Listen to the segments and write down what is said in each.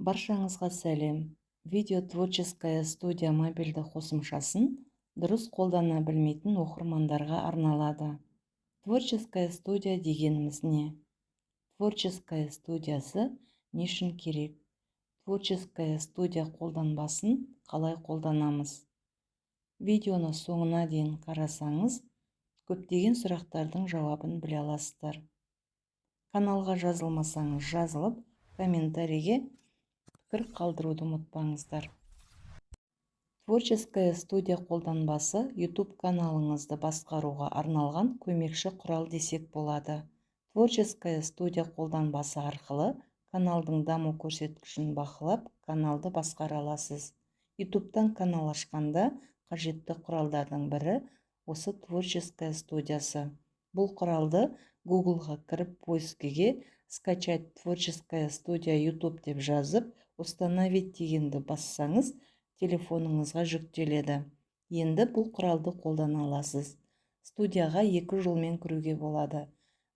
Баршаңызға сәлем. Видео творческая студия мобильді қосымшасын дұрыс қолдана білмейтін оқырмандарға арналады. Творческая студия дегеніміз не? Творческая студиясы не үшін керек? Творческая студия қолданбасын қалай қолданамыз? Видеоны соңына дейін қарасаңыз, көптеген сұрақтардың жауабын біле аласыздар. Каналға жазылмасаңыз жазылып, комментарийге пікір қалдыруды ұмытпаңыздар. Творческая студия қолданбасы YouTube каналыңызды басқаруға арналған көмекші құрал десек болады. Творческая студия қолданбасы арқылы каналдың даму көрсеткішін бақылап, каналды басқара аласыз. YouTube-тан канал ашқанда қажетті құралдардың бірі осы творческая студиясы. Бұл құралды Google-ға кіріп поискіге «Скачать творческая студия YouTube» деп жазып, «Установить» дегенді бассаңыз, телефоныңызға жүктеледі. Енді бұл құралды қолдана аласыз. Студияға 2 жолмен кіруге болады.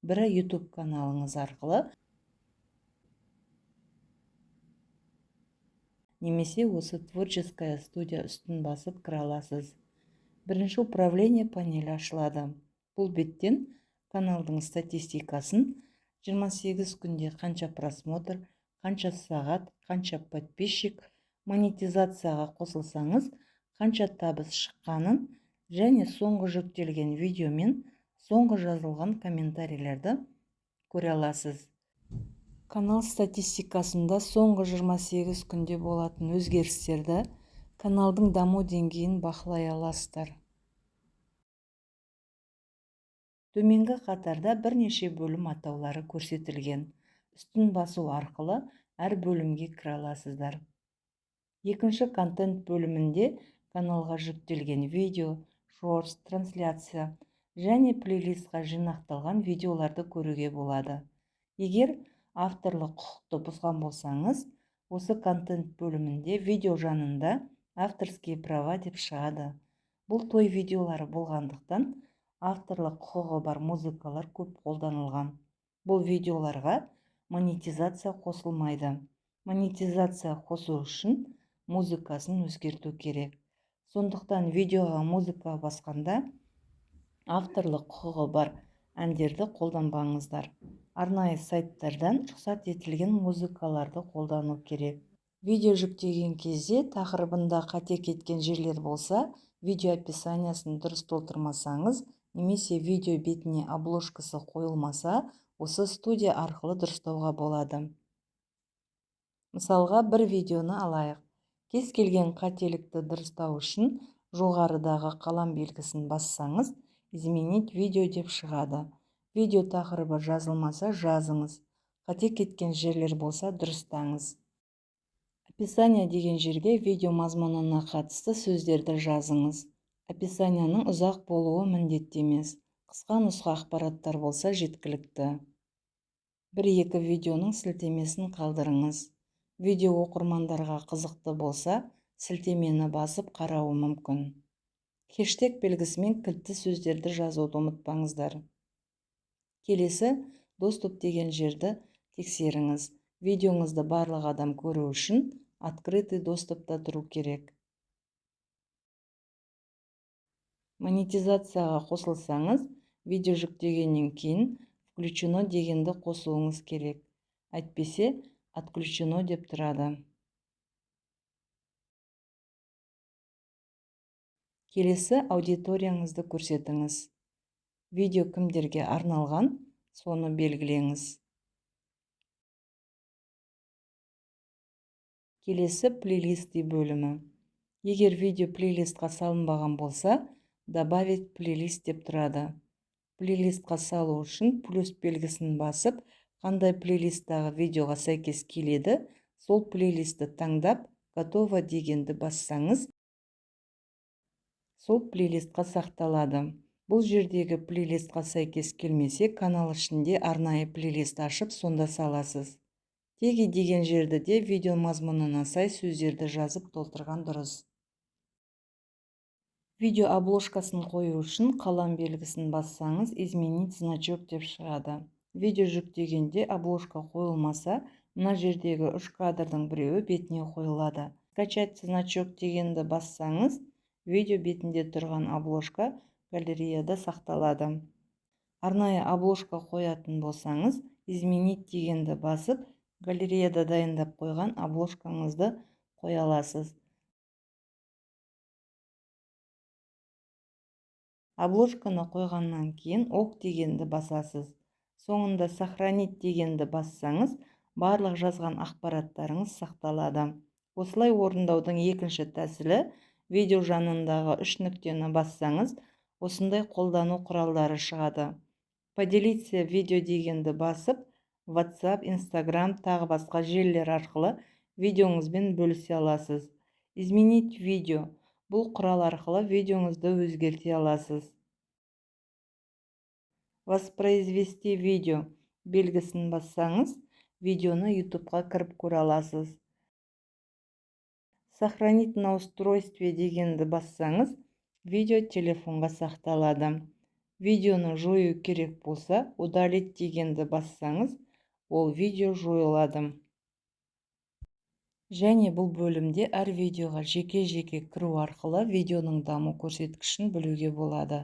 Бірі YouTube каналыңыз арқылы, немесе осы творческая студия үстін басып кіре аласыз. Бірінші управление панелі ашылады. Бұл беттен каналдың статистикасын, 28 күнде қанша просмотр, қанша сағат, қанша подписчик, монетизацияға қосылсаңыз, қанша табыс шыққанын және соңғы жүктелген видео мен соңғы жазылған комментарийлерді көре аласыз. Канал статистикасында соңғы 28 күнде болатын өзгерістерді, каналдың даму деңгейін бақылай аласыздар. Төменгі қатарда бірнеше бөлім атаулары көрсетілген. Үстін басу арқылы әр бөлімге кіре аласыздар. Екінші контент бөлімінде каналға жүктелген видео, шортс, трансляция және плейлистқа жинақталған видеоларды көруге болады. Егер авторлық құқықты бұзған болсаңыз, осы контент бөлімінде видео жанында авторские права деп шығады. Бұл той видеолары болғандықтан авторлық құқығы бар музыкалар көп қолданылған. Бұл видеоларға монетизация қосылмайды. Монетизация қосу үшін музыкасын өзгерту керек. Сондықтан видеоға музыка басқанда авторлық құқығы бар әндерді қолданбаңыздар. Арнайы сайттардан рұқсат етілген музыкаларды қолдану керек. Видео жүктеген кезде тақырыбында қате кеткен жерлер болса, видео описаниясын дұрыс толтырмасаңыз, немесе видео бетіне обложкасы қойылмаса, осы студия арқылы дұрыстауға болады. Мысалға, бір видеоны алайық. Кез келген қателікті дұрыстау үшін жоғарыдағы қалам белгісін бассаңыз, «Изменить видео» деп шығады. Видео тақырыбы жазылмаса жазыңыз. Қате кеткен жерлер болса дұрыстаңыз. Описание деген жерге видео мазмұнына қатысты сөздерді жазыңыз. Описанияның ұзақ болуы міндетті емес. Қысқа нұсқа ақпараттар болса жеткілікті. 1-2 видеоның сілтемесін қалдырыңыз. Видео оқырмандарға қызықты болса, сілтемені басып қарауы мүмкін. Хештег белгісімен кілтті сөздерді жазуды ұмытпаңыздар. Келесі доступ деген жерді тексеріңіз. Видеоңызды барлық адам көру үшін открытый доступта тұру керек. Монетизацияға қосылсаңыз, видео жүктегеннен кейін включено дегенді қосуыңыз керек. Әйтпесе, отключено деп тұрады. Келесі аудиторияңызды көрсетіңіз. Видео кімдерге арналған, соны белгілеңіз. Келесі плейлисты бөлімі. Егер видео плейлистқа салынбаған болса, добавить плейлист деп тұрады. Плейлистқа салу үшін плюс белгісін басып, қандай плейлисттағы видеоға сәйкес келеді, сол плейлисті таңдап, готово дегенді бассаңыз, сол плейлистқа сақталады. Бұл жердегі плейлистқа сәйкес келмесе, канал ішінде арнайы плейлист ашып, сонда саласыз. Теги деген жерді де видео мазмұнына сай сөздерді жазып толтырған дұрыс. Видео обложкасын қою үшін қалам белгісін бассаңыз, изменить значок деп шығады. Видео жүктегенде обложка қойылмаса, Мына жердегі 3 кадрдың біреуі бетіне қойылады. Скачать значок дегенді бассаңыз, видео бетінде тұрған обложка галереяда сақталады. Арнайы обложка қоятын болсаңыз, изменить дегенді басып, галереяда дайындап қойған обложкаңызды қоя аласыз. Обложканы қойғаннан кейін ок дегенді басасыз. Соңында сохранить дегенді бассаңыз, барлық жазған ақпараттарыңыз сақталады. Осылай орындаудың екінші тәсілі, видео жанындағы 3 нүктені бассаңыз, осындай қолдану құралдары шығады. Поделиться видео дегенді басып, WhatsApp, Instagram тағы басқа желілер арқылы видеоңызбен бөлісе аласыз. Изменить видео. Бұл құрал арқылы видеоңызды өзгерте аласыз. Воспроизвести видео белгісін бассаңыз, видеоны YouTube-ға кіріп көре аласыз. Сохранить на устройстве дегенді бассаңыз, видео телефонға сақталады. Видеоны жою керек болса, удалить дегенді бассаңыз, ол видео жойылады. Және бұл бөлімде әр видеоға жеке-жеке кіру арқылы видеоның даму көрсеткішін білуге болады.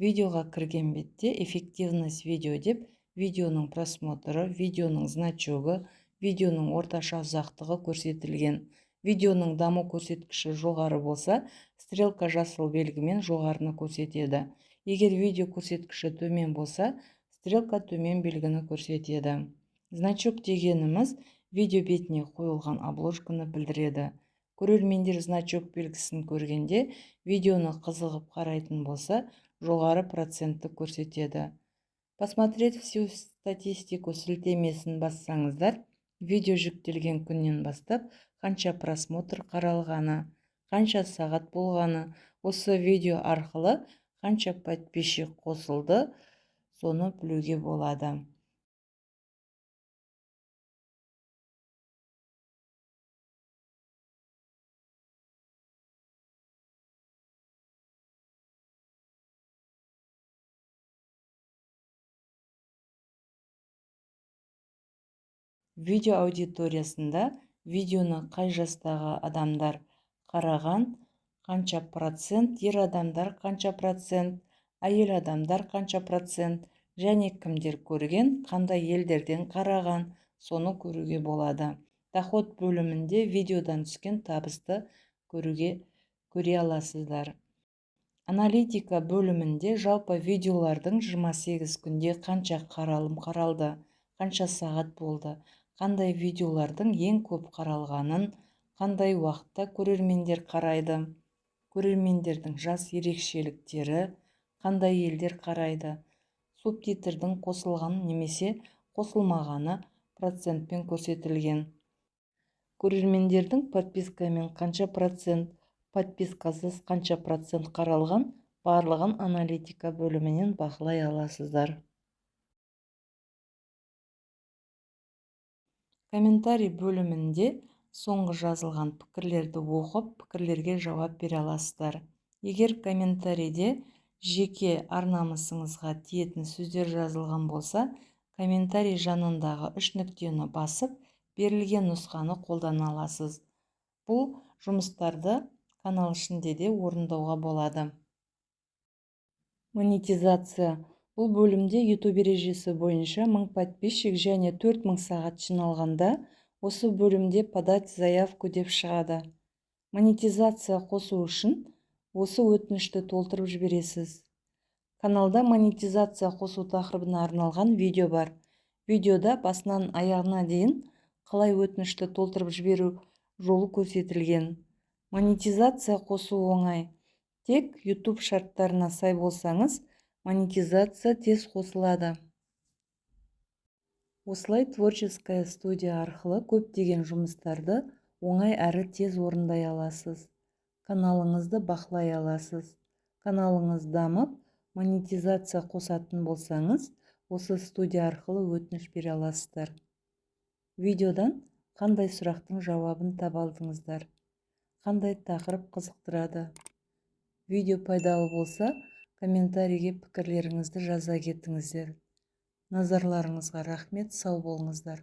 Видеоға кірген бетте эффективность видео деп видеоның просмотры, видеоның значогы, видеоның орташа ұзақтығы көрсетілген. Видеоның даму көрсеткіші жоғары болса, стрелка жасыл белгімен жоғарыны көрсетеді. Егер видео көрсеткіші төмен болса, стрелка төмен белгіні көрсетеді. Значок дегеніміз видео бетіне қойылған обложканы білдіреді. Көрермендер значок белгісін көргенде, видеоны қызығып қарайтын болса, жоғары процентті көрсетеді. Посмотреть всю статистику сілтемесін бассаңыздар, видео жүктелген күннен бастап қанша просмотр қаралғаны, қанша сағат болғаны, осы видео арқылы қанша подписчик қосылды, соны білуге болады. Видео аудиториясында видеоны қай жастағы адамдар қараған, қанша процент, ер адамдар қанша процент, әйел адамдар қанша процент, және кімдер көрген, қандай елдерден қараған, соны көруге болады. Доход бөлімінде видеодан түскен табысты көре аласыздар. Аналитика бөлімінде жалпы видеолардың 28 күнде қанша қаралым қаралды, қанша сағат болды, қандай видеолардың ең көп қаралғанын, қандай уақытта көрермендер қарайды, көрермендердің жас ерекшеліктері, қандай елдер қарайды, субтитрдің қосылған немесе қосылмағаны процентпен көрсетілген. Көрермендердің подпискамен қанша процент, подпискасыз қанша процент қаралған, барлығын аналитика бөлімінен бақылай аласыздар. Комментарий бөлімінде соңғы жазылған пікірлерді оқып, пікірлерге жауап бере аласыздар. Егер комментарийде жеке ар-намысыңызға тиетін сөздер жазылған болса, комментарий жанындағы 3 нүктені басып, берілген нұсқаны қолдана аласыз. Бұл жұмыстарды канал ішінде де орындауға болады. Монетизация. Бұл бөлімде YouTube ережесі бойынша 1000 подписчик және 4000 сағат жиналғанда, осы бөлімде подать заявку деп шығады. Монетизация қосу үшін осы өтінішті толтырып жібересіз. Каналда монетизация қосу тақырыбына арналған видео бар. Видеода басынан аяғына дейін қалай өтінішті толтырып жіберу жолы көрсетілген. Монетизация қосу оңай. Тек YouTube шарттарына сай болсаңыз, монетизация тез қосылады. Осылай творческая студия арқылы көптеген жұмыстарды оңай әрі тез орындай аласыз. Каналыңызды бақылай аласыз. Каналыңыз дамып, монетизация қосатын болсаңыз, осы студия арқылы өтініш бере аласыздар. Видеодан қандай сұрақтың жауабын таба алдыңыздар? Қандай тақырып қызықтырады? Видео пайдалы болса, комментарийге пікірлеріңізді жаза кетіңіздер. Назарларыңызға рахмет, сау болыңыздар.